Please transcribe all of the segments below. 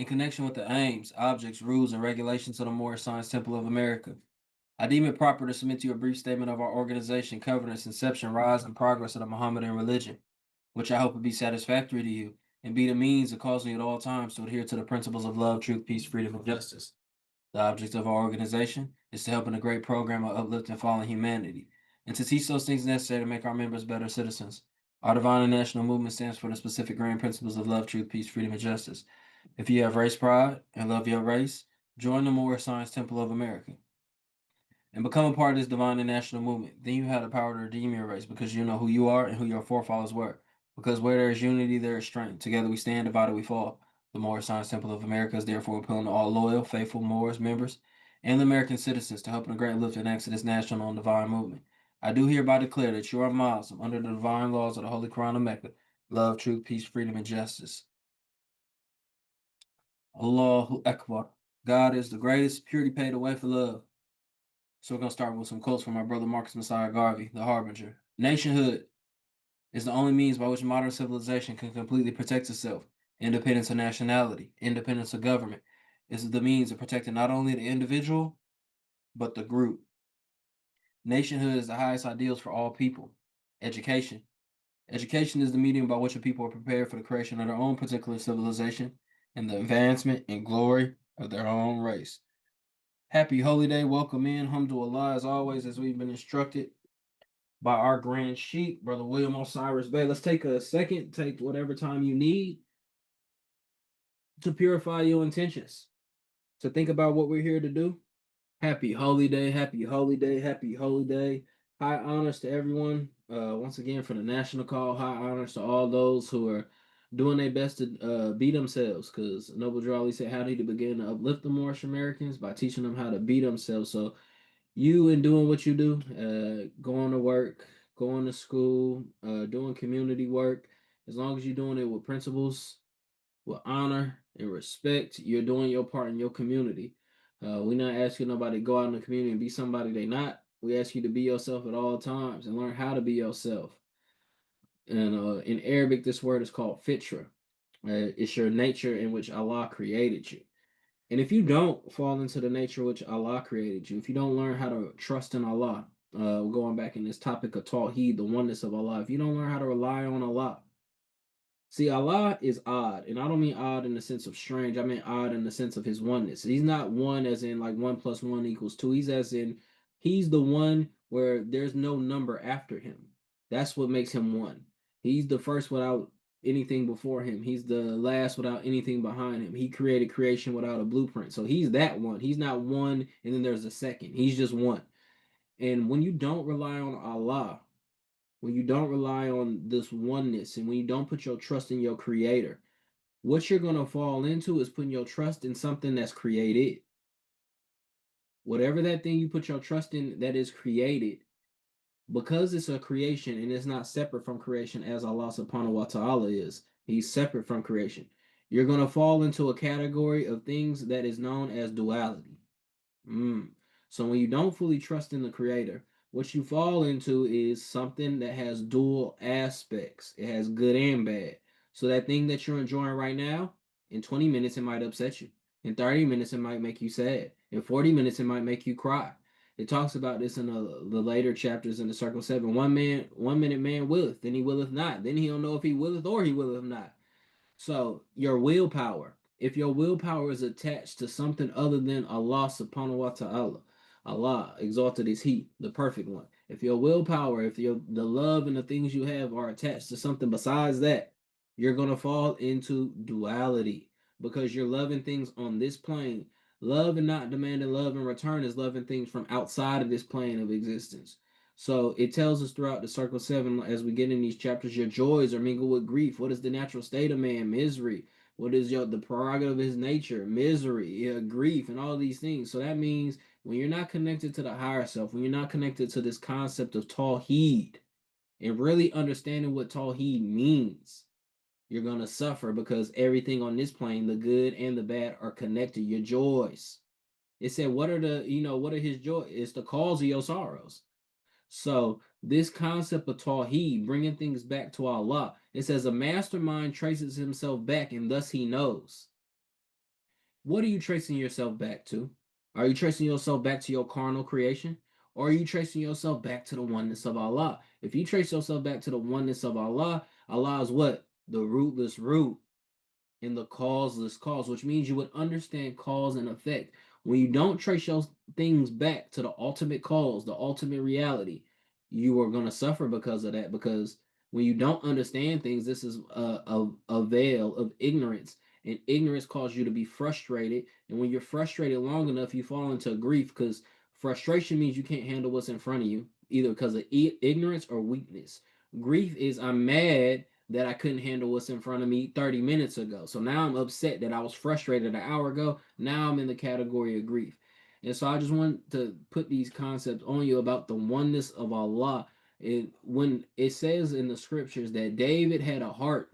connection with the aims, objects, rules, and regulations of the Moorish Science Temple of America. I deem it proper to submit to you a brief statement of our organization covering its inception, rise, and progress of the Mohammedan religion, which I hope will be satisfactory to you and be the means of causing you at all times to adhere to the principles of love, truth, peace, freedom, and justice. The object of our organization is to help in a great program of uplifting fallen humanity and to teach those things necessary to make our members better citizens. Our divine and national movement stands for the specific grand principles of love, truth, peace, freedom, and justice. If you have race pride and love your race, join the Moorish Science Temple of America and become a part of this divine and national movement. Then you have the power to redeem your race because you know who you are and who your forefathers were. Because where there is unity, there is strength. Together we stand, divided we fall. The Moorish Science Temple of America is therefore appealing to all loyal, faithful Moorish members and the American citizens to help in a great lift and acts of this national and divine movement. I do hereby declare that you are Muslim under the divine laws of the Holy Quran of Mecca. Love, truth, peace, freedom, and justice. Allahu Akbar. God is the greatest, purity paid away for love. So we're going to start with some quotes from my brother Marcus Messiah Garvey, the Harbinger. Nationhood is the only means by which modern civilization can completely protect itself. Independence of nationality, independence of government is the means of protecting not only the individual, but the group. Nationhood is the highest ideals for all people. Education. Education is the medium by which a people are prepared for the creation of their own particular civilization and the advancement and glory of their own race. Happy Holy Day. Welcome in. Alhamdulillah, as always, as we've been instructed by our Grand Sheikh, Brother William Osiris Bey. Let's take a second, take whatever time you need to purify your intentions, to think about what we're here to do. Happy Holy Day, happy Holy Day, happy Holy Day. High honors to everyone. Once again, for the national call, high honors to all those who are doing their best to be themselves, because Noble Drew said, how did he begin to uplift the Moorish Americans? By teaching them how to be themselves. So you in doing what you do, going to work, going to school, doing community work, as long as you're doing it with principles, with honor and respect, you're doing your part in your community. We're not asking nobody to go out in the community and be somebody they not. We ask you to be yourself at all times and learn how to be yourself. And in Arabic, this word is called fitra. It's your nature in which Allah created you. And if you don't fall into the nature which Allah created you, if you don't learn how to trust in Allah, going back in this topic of Tawheed, the oneness of Allah, if you don't learn how to rely on Allah, see, Allah is odd, and I don't mean odd in the sense of strange. I mean odd in the sense of his oneness. He's not one as in like 1 + 1 = 2. He's as in he's the one where there's no number after him. That's what makes him one. He's the first without anything before him. He's the last without anything behind him. He created creation without a blueprint. So he's that one. He's not one and then there's a second. He's just one. And when you don't rely on Allah, when you don't rely on this oneness, and when you don't put your trust in your creator, what you're going to fall into is putting your trust in something that's created. Whatever that thing you put your trust in that is created, because it's a creation and it's not separate from creation as Allah subhanahu wa ta'ala is, he's separate from creation. You're going to fall into a category of things that is known as duality. So when you don't fully trust in the creator, what you fall into is something that has dual aspects. It has good and bad. So that thing that you're enjoying right now, in 20 minutes, it might upset you. In 30 minutes, it might make you sad. In 40 minutes, it might make you cry. It talks about this in the later chapters in the Circle 7. 1 minute man willeth, then he willeth not. Then he don't know if he willeth or he willeth not. So your willpower, if your willpower is attached to something other than Allah subhanahu wa ta'ala, Allah exalted is He, the perfect one. If your willpower, if the love and the things you have are attached to something besides that, you're going to fall into duality because you're loving things on this plane. Love and not demanding love in return is loving things from outside of this plane of existence. So it tells us throughout the Circle 7, as we get in these chapters, your joys are mingled with grief. What is the natural state of man? Misery. What is the prerogative of his nature? Misery, grief, and all these things. So that means when you're not connected to the higher self, when you're not connected to this concept of Tawheed, and really understanding what Tawheed means, you're going to suffer because everything on this plane, the good and the bad, are connected. Your joys. It said, what are his joys? It's the cause of your sorrows. So this concept of Tawheed, bringing things back to Allah, it says a mastermind traces himself back and thus he knows. What are you tracing yourself back to? Are you tracing yourself back to your carnal creation? Or are you tracing yourself back to the oneness of Allah? If you trace yourself back to the oneness of Allah, Allah is what? The rootless root in the causeless cause, which means you would understand cause and effect. When you don't trace your things back to the ultimate cause, the ultimate reality, you are going to suffer because of that. Because when you don't understand things, this is a veil of ignorance, and ignorance causes you to be frustrated. And when you're frustrated long enough, you fall into grief because frustration means you can't handle what's in front of you, either because of ignorance or weakness. Grief is I'm mad that I couldn't handle what's in front of me 30 minutes ago. So now I'm upset that I was frustrated an hour ago. Now I'm in the category of grief. And so I just want to put these concepts on you about the oneness of Allah. When it says in the scriptures that David had a heart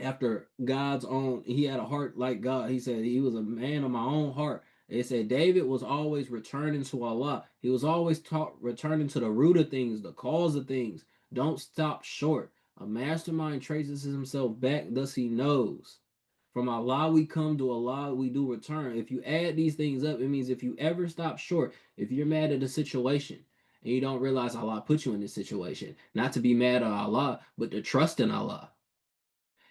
after God's own, he had a heart like God. He said he was a man of my own heart. It said David was always returning to Allah. He was always taught returning to the root of things, the cause of things. Don't stop short. A mastermind traces himself back, thus he knows. From Allah we come, to Allah we do return. If you add these things up, it means if you ever stop short, if you're mad at a situation and you don't realize Allah put you in this situation, not to be mad at Allah, but to trust in Allah.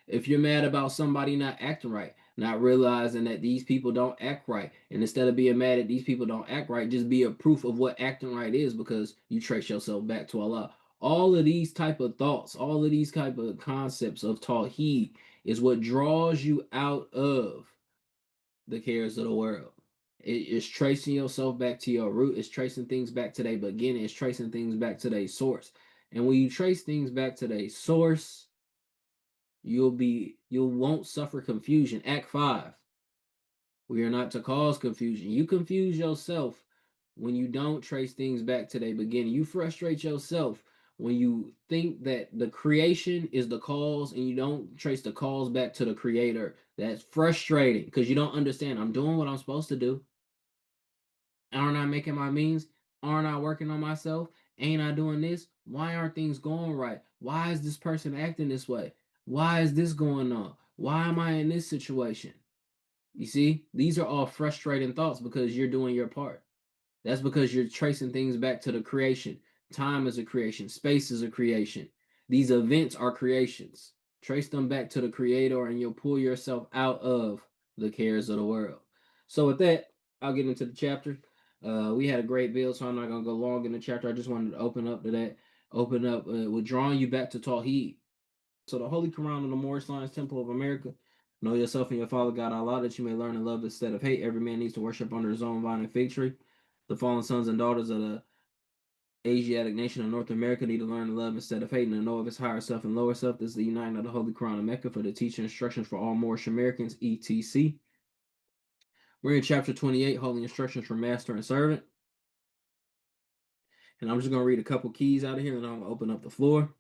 If you're mad about somebody not acting right, not realizing that these people don't act right, and instead of being mad at these people don't act right, just be a proof of what acting right is because you trace yourself back to Allah. All of these type of thoughts, all of these type of concepts of Tawheed is what draws you out of the cares of the world. It's tracing yourself back to your root. It's tracing things back to their beginning. It's tracing things back to their source. And when you trace things back to their source, you won't suffer confusion. Act 5. We are not to cause confusion. You confuse yourself when you don't trace things back to their beginning. You frustrate yourself when you think that the creation is the cause and you don't trace the cause back to the creator. That's frustrating because you don't understand. I'm doing what I'm supposed to do. Aren't I making my means? Aren't I working on myself? Ain't I doing this? Why aren't things going right? Why is this person acting this way? Why is this going on? Why am I in this situation? You see, these are all frustrating thoughts because you're doing your part. That's because you're tracing things back to the creation. Time is a creation, space is a creation. These events are creations. Trace them back to the creator and you'll pull yourself out of the cares of the world. So, with that, I'll get into the chapter. We had a great build, so I'm not going to go long in the chapter. I just wanted to open up to that. Open up with drawing you back to Tawheed. So, the Holy Quran and the Moorish Science Temple of America. Know yourself and your Father God Allah, that you may learn and love instead of hate. Every man needs to worship under his own vine and fig tree. The fallen sons and daughters of the Asiatic nation of North America need to learn and love instead of hating and know of its higher self and lower self. This is the uniting of the Holy Quran of Mecca for the teaching instructions for all Moorish Americans, etc. We're in chapter 28, Holy Instructions for Master and Servant. And I'm just going to read a couple keys out of here and I'm going to open up the floor.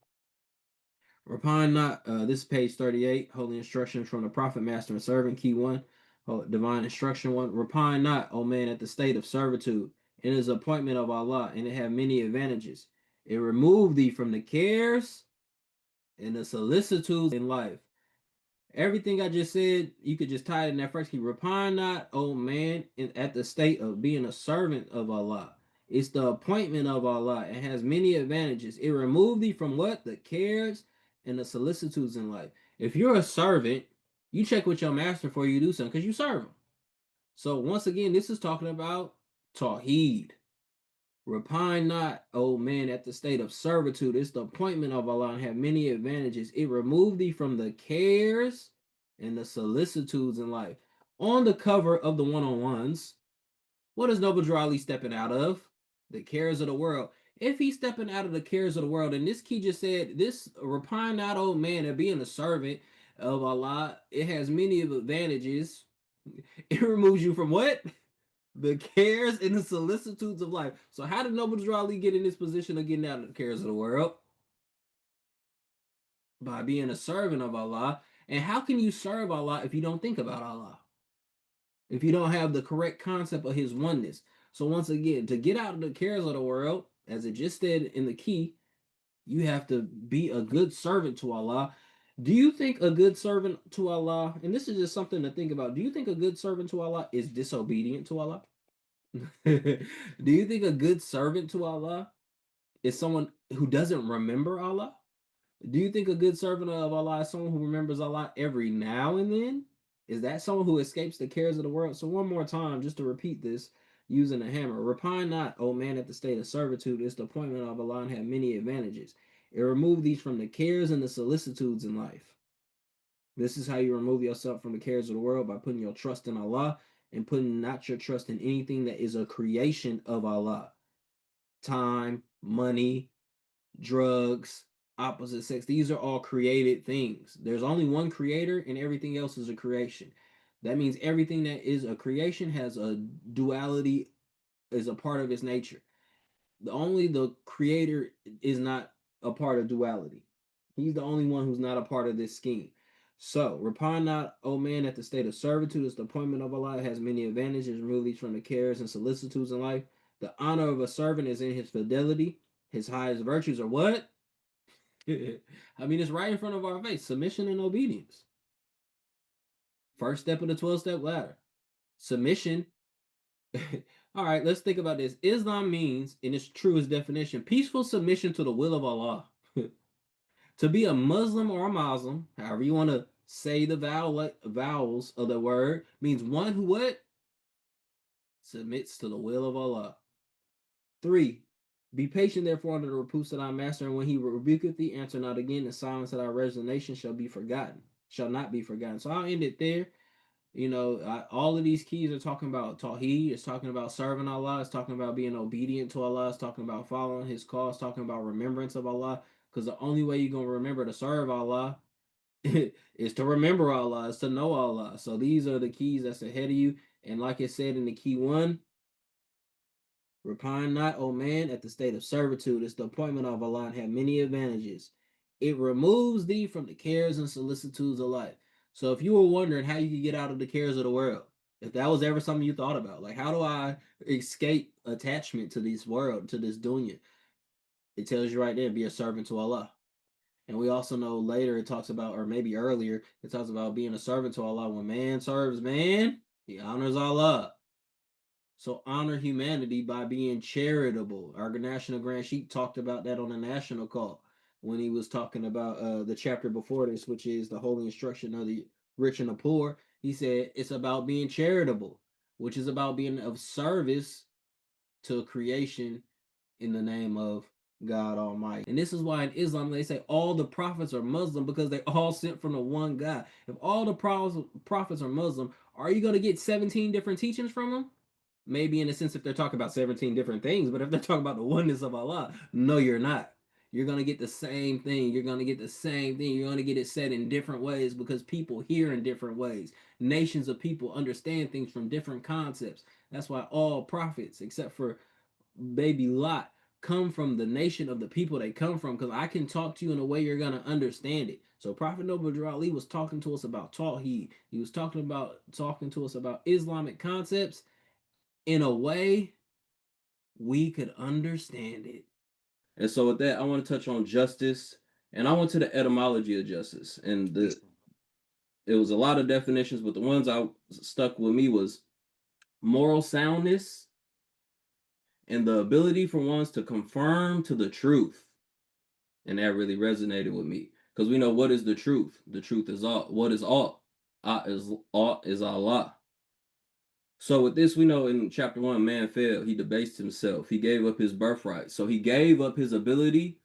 Repine not. This is page 38, Holy Instructions from the Prophet, Master, and Servant. Key 1, Divine Instruction 1. Repine not, O man, at the state of servitude. It is appointment of Allah, and it have many advantages. It remove thee from the cares and the solicitudes in life. Everything I just said, you could just tie it in that first key. Repine not, O man, at the state of being a servant of Allah. It's the appointment of Allah. It has many advantages. It removed thee from what? The cares and the solicitudes in life. If you're a servant, you check with your master before you do something because you serve him. So once again, this is talking about Tawheed. Repine not, O man, at the state of servitude. It's the appointment of Allah and have many advantages. It removed thee from the cares and the solicitudes in life. On the cover of the one-on-ones, what is Noble Drew Ali stepping out of? The cares of the world. If he's stepping out of the cares of the world, and this key just said, this repine not, old man, and being a servant of Allah, it has many advantages. It removes you from what? The cares and the solicitudes of life. So how did Noble Drew Ali get in this position of getting out of the cares of the world? By being a servant of Allah. And how can you serve Allah if you don't think about Allah? If you don't have the correct concept of his oneness. So once again, to get out of the cares of the world, as it just said in the key, you have to be a good servant to Allah. Do you think a good servant to Allah, and this is just something to think about, do you think a good servant to Allah is disobedient to Allah? Do you think a good servant to Allah is someone who doesn't remember Allah? Do you think a good servant of Allah is someone who remembers Allah every now and then? Is that someone who escapes the cares of the world? So, one more time, just to repeat this using a hammer. Repine not, O man, at the state of servitude. It's the appointment of Allah and have many advantages. It remove these from the cares and the solicitudes in life. This is how you remove yourself from the cares of the world, by putting your trust in Allah and putting not your trust in anything that is a creation of Allah. Time, money, drugs, opposite sex. These are all created things. There's only one creator and everything else is a creation. That means everything that is a creation has a duality, is a part of its nature. Only the creator is not a part of duality. He's the only one who's not a part of this scheme. So, repine not, O man, at the state of servitude. It's the appointment of Allah. It has many advantages, removed from the cares and solicitudes in life. The honor of a servant is in his fidelity. His highest virtues are what? I mean, it's right in front of our face. Submission and obedience. First step of the 12-step ladder. Submission. All right, let's think about this. Islam means, in its truest definition, peaceful submission to the will of Allah. To be a Muslim or a Muslim, however you want to say the vowels of the word, means one who what? Submits to the will of Allah. 3. Be patient, therefore, under the reproofs of thy master, and when he rebuketh thee, answer not again. The silence of thy resignation shall not be forgotten. So I'll end it there. You know, all of these keys are talking about Tawheed. It's talking about serving Allah. It's talking about being obedient to Allah. It's talking about following His call. It's talking about remembrance of Allah. Because the only way you're going to remember to serve Allah is to remember Allah, is to know Allah. So these are the keys that's ahead of you. And like it said in the key 1, repine not, O man, at the state of servitude. It's the appointment of Allah and have many advantages. It removes thee from the cares and solicitudes of life. So if you were wondering how you could get out of the cares of the world, if that was ever something you thought about, like how do I escape attachment to this world, to this dunya? It tells you right there, be a servant to Allah. And we also know later it talks about, or maybe earlier, it talks about being a servant to Allah. When man serves man, he honors Allah. So honor humanity by being charitable. Our National Grand Sheik talked about that on the national call when he was talking about the chapter before this, which is the holy instruction of the rich and the poor. He said it's about being charitable, which is about being of service to creation in the name of God Almighty. And this is why in Islam they say all the prophets are Muslim, because they all sent from the one God. If all the prophets are Muslim, are you going to get 17 different teachings from them? Maybe in a sense if they're talking about 17 different things, but if they're talking about the oneness of Allah, no, you're not. You're going to get the same thing. You're going to get the same thing. You're going to get it said in different ways because people hear in different ways. Nations of people understand things from different concepts. That's why all prophets, except for baby Lot, come from the nation of the people they come from, because I can talk to you in a way you're going to understand it. So Prophet Noble Ali was talking to us about Tawheed. He was talking to us about Islamic concepts in a way we could understand it. And so with that, I want to touch on justice, and I went to the etymology of justice, and it was a lot of definitions, but the ones I stuck with me was moral soundness and the ability for ones to conform to the truth. And that really resonated with me, because we know what is the truth. The truth is all. What is all? All is Allah. So with this, we know in chapter 1, man fell. He debased himself. He gave up his birthright. So he gave up his ability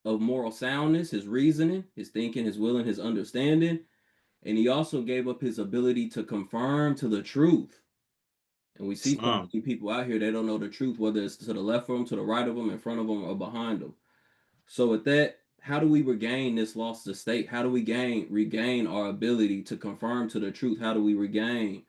of moral soundness, his reasoning, his thinking, his willing, his understanding. And he also gave up his ability to confirm to the truth. And we see people out here, they don't know the truth, whether it's to the left of them, to the right of them, in front of them, or behind them. So with that, how do we regain this lost estate? How do we regain our ability to confirm to the truth? How do we regain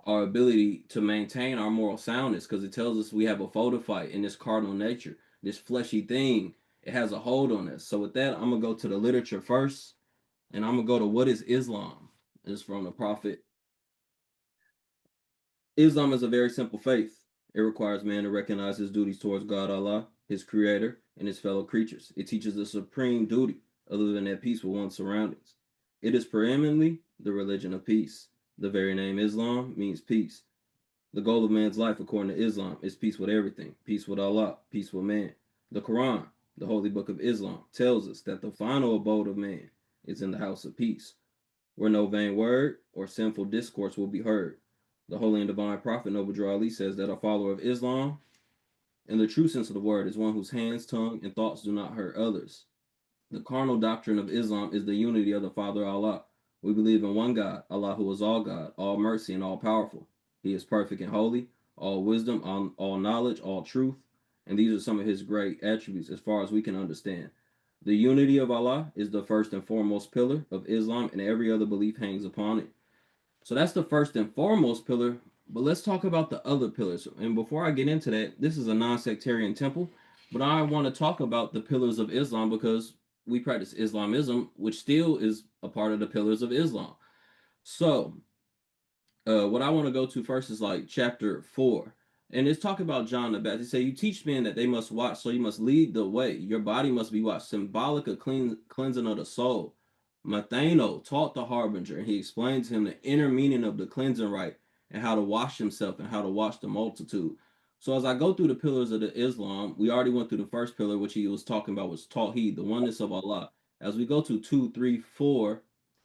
our ability to maintain our moral soundness? Because it tells us we have a foe to fight in this cardinal nature, this fleshy thing. It has a hold on us. So with that, I'm going to go to the literature first, and I'm going to go to what is Islam. It's from the Prophet. Islam is a very simple faith. It requires man to recognize his duties towards God Allah, his creator, and his fellow creatures. It teaches the supreme duty of living at peace with one's surroundings. It is preeminently the religion of peace. The very name Islam means peace. The goal of man's life, according to Islam, is peace with everything, peace with Allah, peace with man. The Quran, the holy book of Islam, tells us that the final abode of man is in the house of peace, where no vain word or sinful discourse will be heard. The holy and divine prophet Noble Drew Ali says that a follower of Islam, in the true sense of the word, is one whose hands, tongue, and thoughts do not hurt others. The carnal doctrine of Islam is the unity of the Father Allah. We believe in one God, Allah who is all God, all mercy, and all powerful. He is perfect and holy, all wisdom, all knowledge, all truth, and these are some of his great attributes as far as we can understand. The unity of Allah is the first and foremost pillar of Islam, and every other belief hangs upon it. So that's the first and foremost pillar. But let's talk about the other pillars. And before I get into that, this is a non-sectarian temple, but I want to talk about the pillars of Islam because we practice Islamism, which still is a part of the pillars of Islam. So, what I want to go to first is like chapter 4. And it's talking about John the Baptist. They say, you teach men that they must watch, so you must lead the way. Your body must be washed, symbolic of cleansing of the soul. Mathano taught the harbinger, and he explained to him the inner meaning of the cleansing rite and how to wash himself and how to wash the multitude. So as I go through the pillars of the Islam, we already went through the first pillar, which he was talking about was Tawheed, the oneness of Allah. As we go to 2, 3, 4,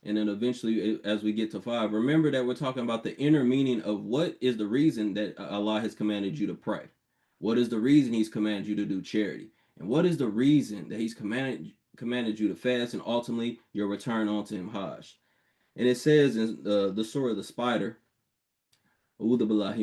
and then eventually as we get to 5, remember that we're talking about the inner meaning of what is the reason that Allah has commanded you to pray. What is the reason he's commanded you to do charity? And what is the reason that he's commanded you to fast and ultimately your return onto him Hajj? And it says in the Surah of the Spider, Bismillah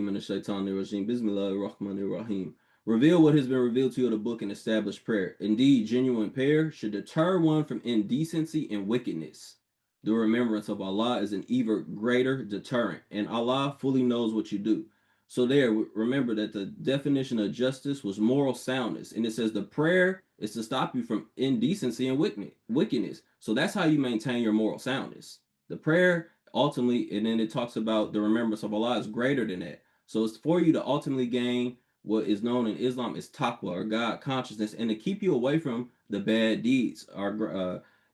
Rahim. Reveal what has been revealed to you in the book and establish prayer. Indeed, genuine prayer should deter one from indecency and wickedness. The remembrance of Allah is an even greater deterrent, and Allah fully knows what you do. So there, remember that the definition of justice was moral soundness, and it says the prayer is to stop you from indecency and wickedness. So that's how you maintain your moral soundness. The prayer ultimately, and then it talks about the remembrance of Allah is greater than that. So it's for you to ultimately gain what is known in Islam as taqwa or God consciousness, and to keep you away from the bad deeds.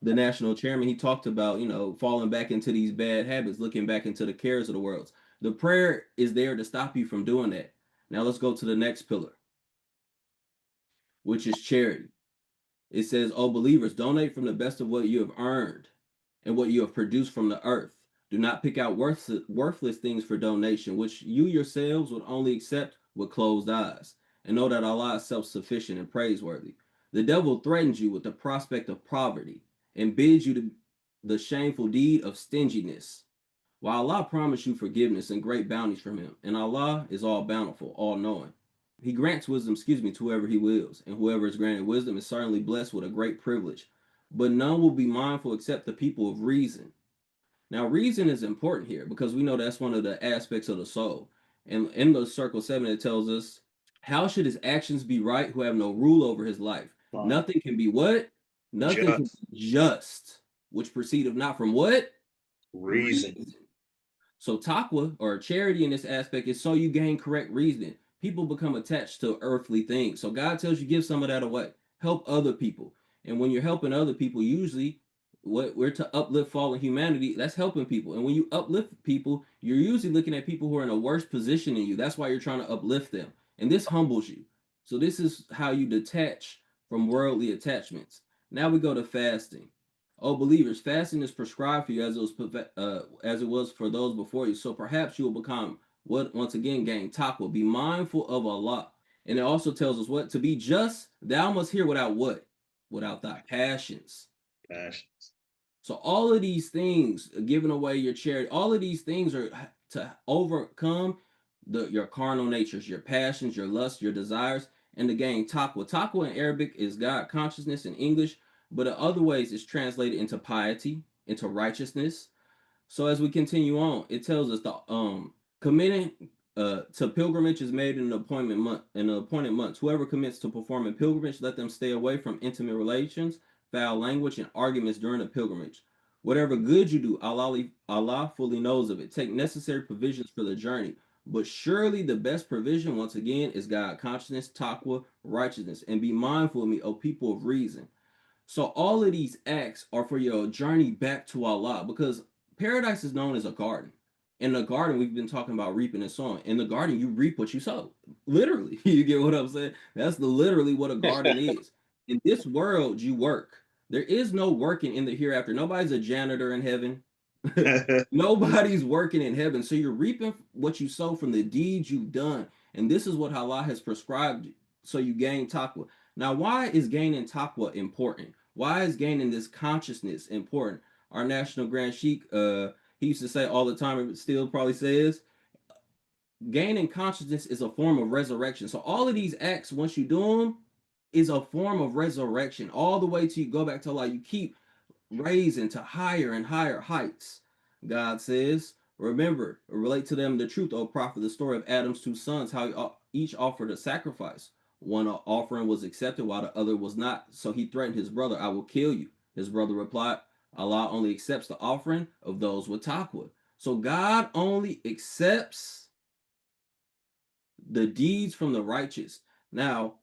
The national chairman, he talked about, falling back into these bad habits, looking back into the cares of the world. The prayer is there to stop you from doing that. Now let's go to the next pillar, which is charity. It says, "Oh believers, donate from the best of what you have earned and what you have produced from the earth. Do not pick out worthless things for donation, which you yourselves would only accept with closed eyes. And know that Allah is self-sufficient and praiseworthy. The devil threatens you with the prospect of poverty and bids you to the shameful deed of stinginess. While Allah promised you forgiveness and great bounties from him, and Allah is all bountiful, all knowing. He grants wisdom, to whoever he wills, and whoever is granted wisdom is certainly blessed with a great privilege. But none will be mindful except the people of reason." Now, reason is important here because we know that's one of the aspects of the soul. And in the circle 7, it tells us, how should his actions be right who have no rule over his life? Nothing can be what? Nothing can Just be just, which proceedeth not from what? reason. Reason. So taqwa or charity in this aspect is so you gain correct reasoning. People become attached to earthly things. So God tells you give some of that away. Help other people. And when you're helping other people, usually what we're to uplift fallen humanity, that's helping people. And when you uplift people, you're usually looking at people who are in a worse position than you. That's why you're trying to uplift them. And this humbles you. So this is how you detach from worldly attachments. Now we go to fasting. Oh, believers, fasting is prescribed for you as it was for those before you. So perhaps you will become what once again gain taqwa. Be mindful of Allah. And it also tells us what to be just. Thou must hear without what? Without thy passions. Passions. So all of these things, giving away your charity, all of these things are to overcome your carnal natures, your passions, your lusts, your desires, and to gain taqwa. Taqwa in Arabic is God consciousness in English, but in other ways it's translated into piety, into righteousness. So as we continue on, it tells us the committing to pilgrimage is made in an appointment month in an appointed months. Whoever commits to performing pilgrimage, let them stay away from intimate relations, foul language, and arguments during the pilgrimage. Whatever good you do, Allah fully knows of it. Take necessary provisions for the journey. But surely the best provision, once again, is God consciousness, taqwa, righteousness, and be mindful of me, O people of reason. So all of these acts are for your journey back to Allah, because paradise is known as a garden. In the garden, we've been talking about reaping and sowing. In the garden, you reap what you sow. Literally. You get what I'm saying? That's literally what a garden is. In this world, you work. There is no working in the hereafter. Nobody's a janitor in heaven. Nobody's working in heaven. So you're reaping what you sow from the deeds you've done. And this is what Allah has prescribed. So you gain taqwa. Now, why is gaining taqwa important? Why is gaining this consciousness important? Our national Grand Sheikh, he used to say all the time, and still probably says, gaining consciousness is a form of resurrection. So all of these acts, once you do them, is a form of resurrection. All the way till you go back to Allah, you keep raising to higher and higher heights. God says, remember, relate to them the truth, O prophet, the story of Adam's two sons, how each offered a sacrifice. One offering was accepted while the other was not. So he threatened his brother, I will kill you. His brother replied, Allah only accepts the offering of those with taqwa. So God only accepts the deeds from the righteous. Now,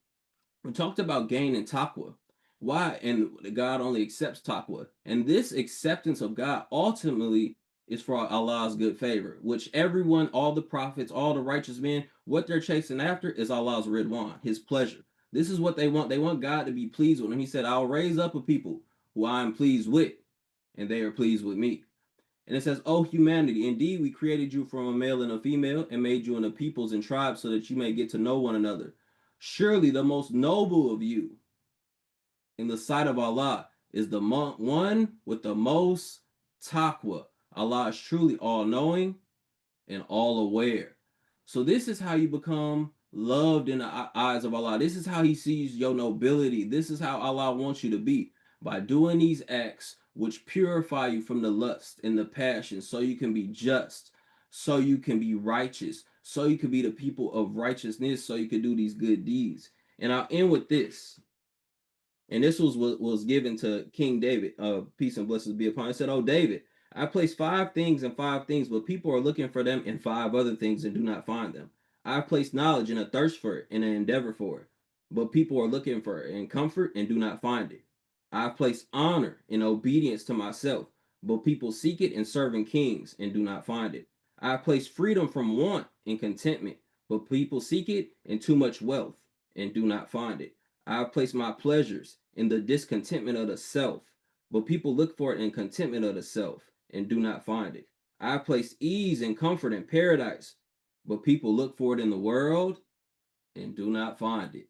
we talked about gaining taqwa. Why? And God only accepts taqwa. And this acceptance of God ultimately is for Allah's good favor, which everyone, all the prophets, all the righteous men, what they're chasing after is Allah's ridwan, his pleasure. This is what they want. They want God to be pleased with them. He said, I'll raise up a people who I am pleased with, and they are pleased with me. And it says, oh, humanity, indeed we created you from a male and a female and made you into peoples and tribes so that you may get to know one another. Surely the most noble of you in the sight of Allah is the one with the most taqwa. Allah is truly all-knowing and all-aware. So this is how you become loved in the eyes of Allah. This is how he sees your nobility. This is how Allah wants you to be, by doing these acts which purify you from the lust and the passion, so you can be just, so you can be righteous, so you can be the people of righteousness, so you can do these good deeds. And I'll end with this. And this was given to King David, peace and blessings be upon him. It said, oh, David, I place 5 things and 5 things, but people are looking for them in 5 other things and do not find them. I place knowledge and a thirst for it and an endeavor for it, but people are looking for it in comfort and do not find it. I place honor and obedience to myself, but people seek it in serving kings and do not find it. I place freedom from want and contentment, but people seek it in too much wealth and do not find it. I have placed my pleasures in the discontentment of the self, but people look for it in contentment of the self and do not find it. I have placed ease and comfort in paradise, but people look for it in the world and do not find it.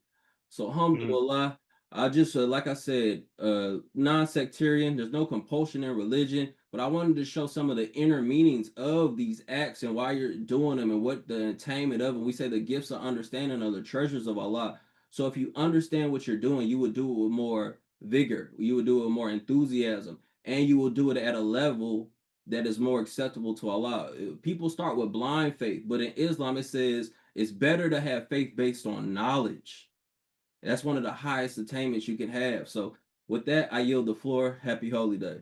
So, alhamdulillah, I just, like I said, non-sectarian, there's no compulsion in religion, but I wanted to show some of the inner meanings of these acts and why you're doing them and what the attainment of them. We say the gifts of understanding are the treasures of Allah. So if you understand what you're doing, you would do it with more vigor, you would do it with more enthusiasm, and you will do it at a level that is more acceptable to Allah. People start with blind faith, but in Islam, it says it's better to have faith based on knowledge. That's one of the highest attainments you can have. So with that, I yield the floor. Happy Holy Day.